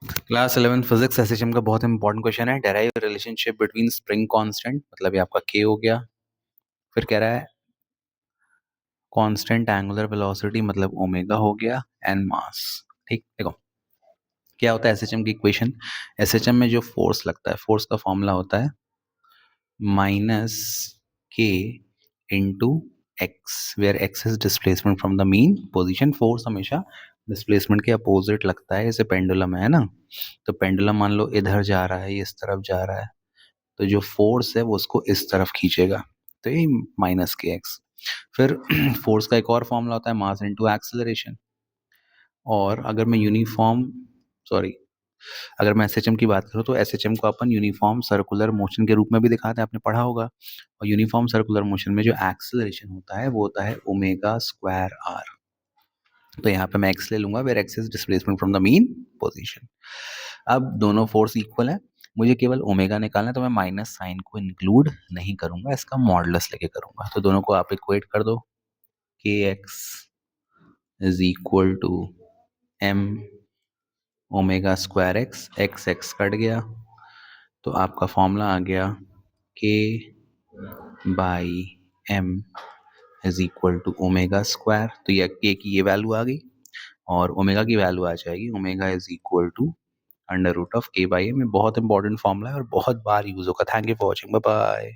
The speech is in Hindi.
क्लास 11 फिजिक्स एसएचएम का बहुत इंपॉर्टेंट क्वेश्चन है। Derive relationship between spring constant, मतलब ये आपका के हो गया। फिर कह रहा है कांस्टेंट एंगुलर वेलोसिटी, मतलब ओमेगा हो गया, एंड मास। ठीक, देखो क्या होता है एसएचएम की इक्वेशन। एसएचएम में जो फोर्स लगता है, फोर्स का फॉर्मूला होता है minus k into x, where x is displacement from the mean position. Force हमेशा डिस्प्लेसमेंट के अपोजिट लगता है, जैसे पेंडुलम है ना, तो पेंडुलम मान लो इधर जा रहा है, ये इस तरफ जा रहा है, तो जो फोर्स है वो उसको इस तरफ खींचेगा, तो ये माइनस के एक्स। फिर फोर्स का एक और फॉर्मूला होता है मास इनटू एक्सेलरेशन। और अगर मैं यूनिफॉर्म सॉरी अगर मैं एसएचएम की बात करूँ तो एसएचएम को अपन यूनिफॉर्म सर्कुलर मोशन के रूप में भी दिखाते हैं, आपने पढ़ा होगा। और यूनिफॉर्म सर्कुलर मोशन में जो एक्सेलरेशन होता है वो होता है ओमेगा स्क्वायर आर। तो यहाँ पे मैं एक्स ले लूंगा, where x is displacement from the mean position. अब दोनों फोर्स इक्वल है, मुझे केवल ओमेगा निकालना है, तो मैं माइनस साइन को इंक्लूड नहीं करूंगा, इसका मॉडुलस लेके करूंगा। तो दोनों को आप इक्वेट कर दो, k x is equal to m omega square x, x x cut गया, तो आपका फॉर्मूला आ गया k by m is equal to omega square. तो ये के की ये वैल्यू आ गई और ओमेगा की वैल्यू आ जाएगी omega is equal to under root of k by m. बहुत इंपॉर्टेंट फॉर्मूला है और बहुत बार यूज होगा। Thank you for watching, bye bye.